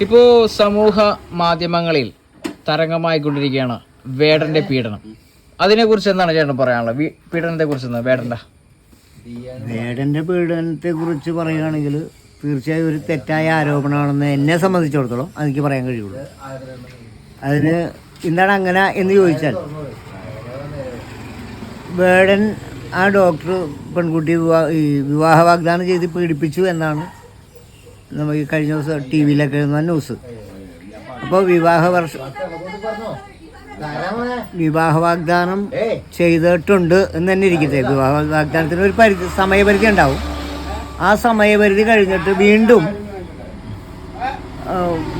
ഇപ്പോൾ സമൂഹ മാധ്യമങ്ങളിൽ തരംഗമായിക്കൊണ്ടിരിക്കുകയാണ് വേടന്റെ പീഡനം. അതിനെക്കുറിച്ച് എന്താണ് ചേട്ടൻ പറയാനുള്ളത്? പീഡനത്തെ കുറിച്ച് വേടന്റെ പീഡനത്തെ കുറിച്ച് പറയുകയാണെങ്കിൽ തീർച്ചയായും ഒരു തെറ്റായ ആരോപണമാണെന്ന് എന്നെ സംബന്ധിച്ചിടത്തോളം എനിക്ക് പറയാൻ കഴിയുള്ളൂ. അതിന് എന്താണ് അങ്ങനെ എന്ന് ചോദിച്ചാൽ, വേടൻ ആ ഡോക്ടർ പെൺകുട്ടി വിവാഹ വാഗ്ദാനം ചെയ്ത് പീഡിപ്പിച്ചു എന്നാണ് നമ്മൾ ഈ കഴിഞ്ഞ ദിവസം ടി വിയിലൊക്കെ എഴുതുന്ന ന്യൂസ്. അപ്പോൾ വിവാഹ വാഗ്ദാനം ചെയ്തിട്ടുണ്ട് എന്ന് തന്നെ ഇരിക്കട്ടെ. വിവാഹ വാഗ്ദാനത്തിന് ഒരു സമയപരിധി ഉണ്ടാവും. ആ സമയപരിധി കഴിഞ്ഞിട്ട് വീണ്ടും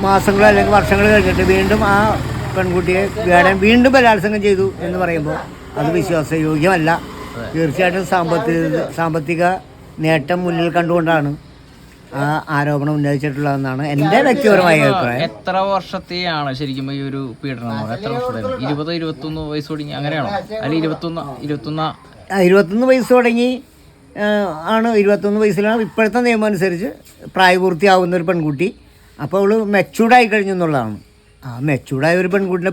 മാസങ്ങൾ അല്ലെങ്കിൽ വർഷങ്ങൾ കഴിഞ്ഞിട്ട് വീണ്ടും ആ പെൺകുട്ടിയെ വേടൻ വീണ്ടും ബലാത്സംഗം ചെയ്തു എന്ന് പറയുമ്പോൾ അത് വിശ്വാസയോഗ്യമല്ല. തീർച്ചയായിട്ടും സാമ്പത്തിക നേട്ടം മുന്നിൽ കണ്ടുകൊണ്ടാണ് ആ ആരോപണം ഉന്നയിച്ചിട്ടുള്ളതെന്നാണ് എൻ്റെ വ്യക്തിപരമായ അഭിപ്രായം. എത്ര വർഷത്തെയാണ് ശരിക്കും ഈ ഒരു പീഡനം? എത്ര വർഷത്തെ? 20-21 വയസ്സ് തുടങ്ങി അങ്ങനെയാണോ? അല്ലെങ്കിൽ 21 വയസ്സ് തുടങ്ങി ആണ്. 21 വയസ്സിലാണ് ഇപ്പോഴത്തെ നിയമം അനുസരിച്ച് പ്രായപൂർത്തിയാവുന്ന ഒരു പെൺകുട്ടി. അപ്പോൾ അവൾ മെച്ചൂർഡായി കഴിഞ്ഞു എന്നുള്ളതാണ്. ആ മെച്ചൂർഡായ ഒരു പെൺകുട്ടിനെ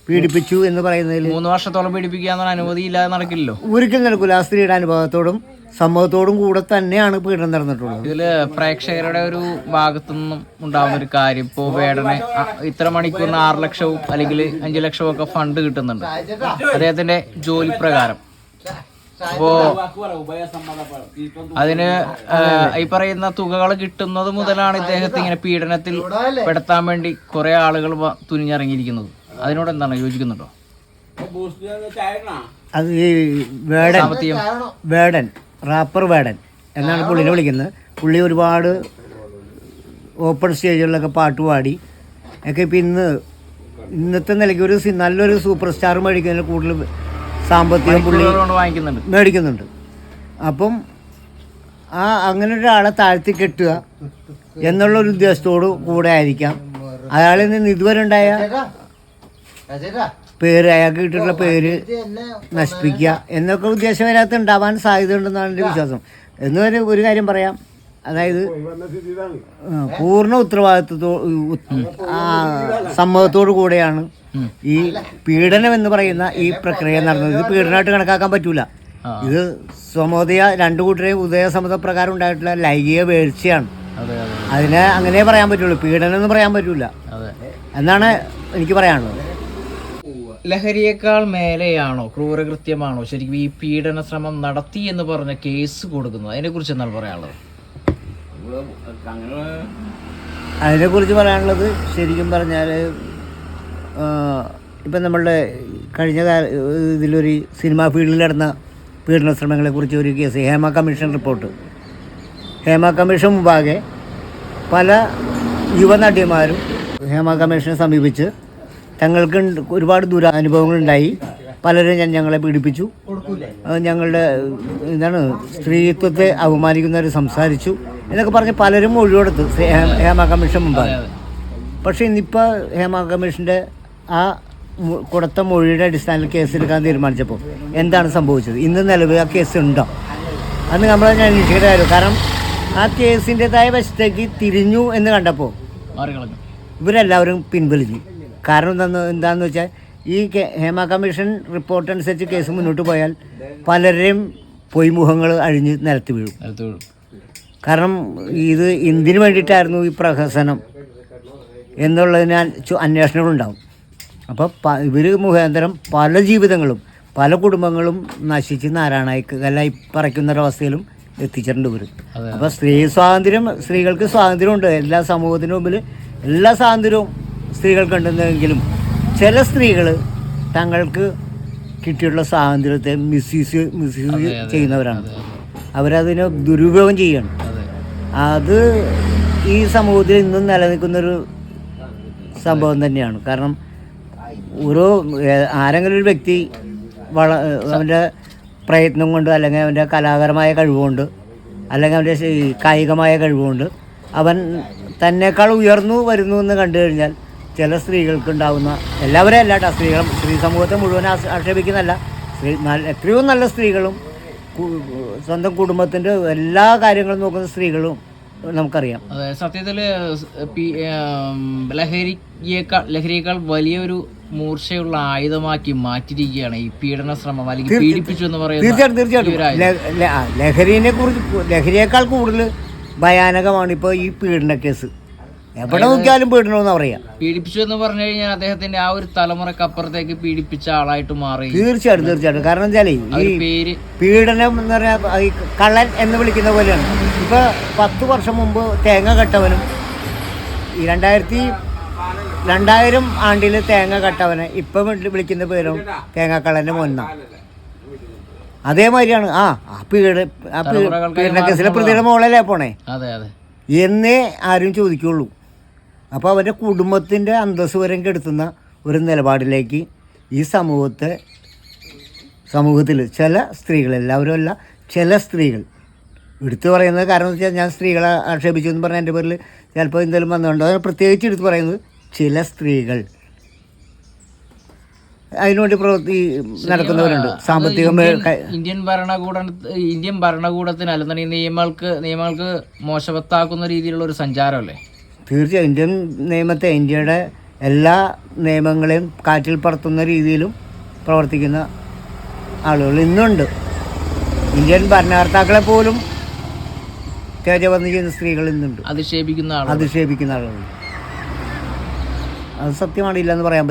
പീഡിപ്പിച്ചു എന്ന് പറയുന്നതിൽ 3 വർഷത്തോളം പീഡിപ്പിക്കുക എന്നുള്ള അനുമതി ഇല്ലാതെ നടക്കില്ലല്ലോ. ഒരിക്കലും നടക്കില്ല. ആ സ്ത്രീയുടെ അനുഭവത്തോടും സമ്മതത്തോടും കൂടെ തന്നെയാണ് പീഡനം നടന്നിട്ടുള്ളത്. ഇതില് പ്രേക്ഷകരുടെ ഒരു ഭാഗത്തുനിന്നും ഉണ്ടാവുന്ന ഒരു കാര്യം, ഇപ്പോൾ വേടനെ ഇത്ര മണിക്കൂറിന് 6 ലക്ഷവും അല്ലെങ്കിൽ 5 ലക്ഷവും ഒക്കെ ഫണ്ട് കിട്ടുന്നുണ്ട് അദ്ദേഹത്തിന്റെ ജോലി പ്രകാരം. അപ്പോ അതിന് ഈ പറയുന്ന തുകകൾ കിട്ടുന്നത് മുതലാണ് ഇദ്ദേഹത്തെ ഇങ്ങനെ പീഡനത്തിൽ പെടുത്താൻ വേണ്ടി കുറെ ആളുകൾ തുനിഞ്ഞിറങ്ങിയിരിക്കുന്നത്. അതിനോട് എന്താണ്, യോജിക്കുന്നുണ്ടോ? അത് ഈ വേടൻ റാപ്പർ വേടൻ എന്നാണ് പുള്ളിനെ വിളിക്കുന്നത്. പുള്ളി ഒരുപാട് ഓപ്പൺ സ്റ്റേജുകളിലൊക്കെ പാട്ട് പാടി ഒക്കെ. ഇപ്പം ഇന്നത്തെ നിലയ്ക്ക് ഒരു നല്ലൊരു സൂപ്പർ സ്റ്റാർ മേടിക്കുന്നതിൽ കൂടുതൽ സാമ്പത്തികം പുള്ളി മേടിക്കുന്നുണ്ട്. അപ്പം അങ്ങനെ ഒരാളെ താഴ്ത്തി കെട്ടുക എന്നുള്ളൊരു ഉദ്ദേശത്തോടു കൂടെ ആയിരിക്കാം അയാളിൽ നിന്ന് ഇതുവരെ ഉണ്ടായ പേര്, അയാൾക്ക് കിട്ടിയിട്ടുള്ള പേര് നശിപ്പിക്കുക എന്നൊക്കെ ഉദ്ദേശം അതിനകത്ത് ഉണ്ടാവാൻ സാധ്യതയുണ്ടെന്നാണ് എൻ്റെ വിശ്വാസം. എന്നൊരു ഒരു കാര്യം പറയാം, അതായത് പൂർണ്ണ സമ്മതത്തോടു കൂടെയാണ് ഈ പീഡനം എന്ന് പറയുന്ന ഈ പ്രക്രിയ നടന്നത്. ഇത് പീഡനമായിട്ട് കണക്കാക്കാൻ പറ്റൂല. ഇത് സ്വമോദയ രണ്ടു കൂട്ടരെയും ഉദയസമ്മതപ്രകാരം ഉണ്ടായിട്ടുള്ള ലൈംഗിക വീഴ്ചയാണ്. അതിനെ അങ്ങനെ പറയാൻ പറ്റുള്ളൂ, പീഡനം എന്ന് പറയാൻ പറ്റൂല എന്നാണ് എനിക്ക് പറയാനുള്ളത്. ലഹരിയേക്കാൾ മേലെയാണോ, ക്രൂരകൃത്യമാണോ ശരിക്കും ഈ പീഡന ശ്രമം നടത്തി എന്ന് പറഞ്ഞ കേസ് കൊടുക്കുന്നത്? അതിനെക്കുറിച്ച് എന്താണ് പറയാനുള്ളത്? അതിനെക്കുറിച്ച് പറയാനുള്ളത് ശരിക്കും പറഞ്ഞാൽ, ഇപ്പം നമ്മളുടെ കഴിഞ്ഞ ഇതിലൊരു സിനിമാ ഫീൽഡിൽ നടന്ന പീഡന ശ്രമങ്ങളെക്കുറിച്ച് ഒരു case, Hema commission report. Hema commission മുമ്പാകെ പല യുവനടിമാരും ഹേമ കമ്മീഷനെ സമീപിച്ച് തങ്ങൾക്ക് ഒരുപാട് ദുരനുഭവങ്ങളുണ്ടായി, പലരും ഞങ്ങളെ പീഡിപ്പിച്ചു, ഞങ്ങളുടെ സ്ത്രീത്വത്തെ അപമാനിക്കുന്നവർ സംസാരിച്ചു എന്നൊക്കെ പറഞ്ഞ് പലരും മൊഴി കൊടുത്തു ഹേമ കമ്മീഷൻ മുമ്പാണ്. പക്ഷേ ഇന്നിപ്പോൾ ഹേമ കമ്മീഷൻ്റെ ആ കൊടുത്ത മൊഴിയുടെ അടിസ്ഥാനത്തിൽ കേസെടുക്കാൻ തീരുമാനിച്ചപ്പോൾ എന്താണ് സംഭവിച്ചത്? ഇന്ന് നിലവിൽ ആ കേസ് ഉണ്ടോ? അന്ന് നമ്മൾ അന്വേഷിക്കേണ്ട കാര്യം. കാരണം ആ കേസിൻ്റെതായ വശത്തേക്ക് തിരിഞ്ഞു എന്ന് കണ്ടപ്പോൾ ഇവരെല്ലാവരും പിൻവലിഞ്ഞു. കാരണം എന്താണെന്ന് വെച്ചാൽ, ഈ ഹേമ കമ്മീഷൻ റിപ്പോർട്ട് അനുസരിച്ച് കേസ് മുന്നോട്ട് പോയാൽ പലരെയും പൊയ്മുഖങ്ങൾ അഴിഞ്ഞ് നിലത്ത് വീഴും. കാരണം ഇത് എന്തിനു വേണ്ടിയിട്ടായിരുന്നു ഈ പ്രഹസനം എന്നുള്ളതിനാൽ അന്വേഷണങ്ങളുണ്ടാവും. അപ്പോൾ ഇവർ മുഖാന്തരം പല ജീവിതങ്ങളും പല കുടുംബങ്ങളും നശിച്ച് നാരായണായി പറയ്ക്കുന്നൊരവസ്ഥയിലും എത്തിച്ചിട്ടുണ്ട് ഇവർ. അപ്പോൾ സ്ത്രീകൾക്ക് സ്വാതന്ത്ര്യമുണ്ട്. എല്ലാ സമൂഹത്തിനു മുമ്പിൽ എല്ലാ സ്വാതന്ത്ര്യവും സ്ത്രീകൾക്കുണ്ടെന്നെങ്കിലും ചില സ്ത്രീകൾ തങ്ങൾക്ക് കിട്ടിയിട്ടുള്ള സ്വാതന്ത്ര്യത്തെ മിസ്യൂസ് ചെയ്യുന്നവരാണ്. അവരതിനെ ദുരുപയോഗം ചെയ്യണം. അത് ഈ സമൂഹത്തിൽ ഇന്നും നിലനിൽക്കുന്നൊരു സംഭവം തന്നെയാണ്. കാരണം ആരെങ്കിലും ഒരു വ്യക്തി അവൻ്റെ പ്രയത്നം കൊണ്ട്, അല്ലെങ്കിൽ അവൻ്റെ കലാപരമായ കഴിവുകൊണ്ട്, അല്ലെങ്കിൽ അവൻ്റെ കായികമായ കഴിവുകൊണ്ട് അവൻ തന്നെക്കാൾ ഉയർന്നു വരുന്നു എന്ന് കണ്ടു കഴിഞ്ഞാൽ ചില സ്ത്രീകൾക്കുണ്ടാകുന്ന, എല്ലാവരും അല്ലാട്ടോ, സ്ത്രീ സമൂഹത്തെ മുഴുവൻ ആക്ഷേപിക്കുന്നതല്ല, എത്രയോ നല്ല സ്ത്രീകളും സ്വന്തം കുടുംബത്തിൻ്റെ എല്ലാ കാര്യങ്ങളും നോക്കുന്ന സ്ത്രീകളും നമുക്കറിയാം. അതെ, സത്യത്തില് ലഹരിയേക്കാൾ വലിയൊരു മൂർച്ചയുള്ള ആയുധമാക്കി മാറ്റിയിരിക്കുകയാണ് ഈ പീഡന ശ്രമം അല്ലെങ്കിൽ പീഡിപ്പിച്ചു എന്ന് പറയുന്നത്. തീർച്ചയായിട്ടും ലഹരിയേക്കാൾ കൂടുതൽ ഭയാനകമാണ് ഇപ്പോൾ ഈ പീഡന കേസ്. എവിടെ നോക്കിയാലും പീഡനമെന്ന് പറയാം. പീഡിപ്പിച്ചു എന്ന് പറഞ്ഞു കഴിഞ്ഞാൽ അദ്ദേഹത്തിന്റെ ആ ഒരു തലമുറക്ക് അപ്പുറത്തേക്ക് പീഡിപ്പിച്ച ആളായിട്ട് മാറി. തീർച്ചയായിട്ടും. കാരണം വെച്ചാൽ ഈ പേര് പീഡനം എന്ന് പറഞ്ഞാൽ ഈ കള്ളൻ എന്ന് വിളിക്കുന്ന പോലെയാണ്. ഇപ്പൊ 10 വർഷം മുമ്പ് തേങ്ങ കട്ടവനും ഈ 2000 ആണ്ടിൽ തേങ്ങ കട്ടവനെ ഇപ്പം വിളിക്കുന്ന പേരും തേങ്ങാക്കള്ളൻ്റെ മോന്ന. അതേമാതിരിയാണ് പീഡന കേസിലെ പ്രതിയുടെ മോളല്ലേ പോണേ എന്നേ ആരും ചോദിക്കുള്ളൂ. അപ്പോൾ അവരുടെ കുടുംബത്തിൻ്റെ അന്തസ്സ് വരെ കെടുത്തുന്ന ഒരു നിലപാടിലേക്ക് ഈ സമൂഹത്തിൽ ചില സ്ത്രീകൾ, എല്ലാവരും അല്ല, ചില സ്ത്രീകൾ എടുത്തു പറയുന്നത്. കാരണം എന്ന് വെച്ചാൽ ഞാൻ സ്ത്രീകളെ ആക്ഷേപിച്ചു എന്ന് പറഞ്ഞാൽ എൻ്റെ പേരിൽ ചിലപ്പോൾ എന്തെങ്കിലും വന്നുകൊണ്ടോ അത് പ്രത്യേകിച്ച് എടുത്ത് പറയുന്നത് ചില സ്ത്രീകൾ അതിനുവേണ്ടി നടക്കുന്നവരുണ്ട്. ഇന്ത്യൻ ഭരണകൂടത്തിന് അല്ലെങ്കിൽ നിയമങ്ങൾക്ക് മോശവത്താക്കുന്ന രീതിയിലുള്ള ഒരു സഞ്ചാരമല്ലേ? തീർച്ചയായും ഇന്ത്യൻ നിയമത്തെ, ഇന്ത്യയുടെ എല്ലാ നിയമങ്ങളെയും കാറ്റിൽ പറത്തുന്ന രീതിയിലും പ്രവർത്തിക്കുന്ന ആളുകൾ ഇന്നുണ്ട്. ഇന്ത്യൻ ഭരണകർത്താക്കളെ പോലും തേജവന്തി ചെയ്യുന്ന സ്ത്രീകൾ ഇന്നുണ്ട്. അധിക്ഷേപിക്കുന്ന ആളുകൾ. അത് സത്യമാണില്ല എന്ന് പറയാൻ പറ്റും.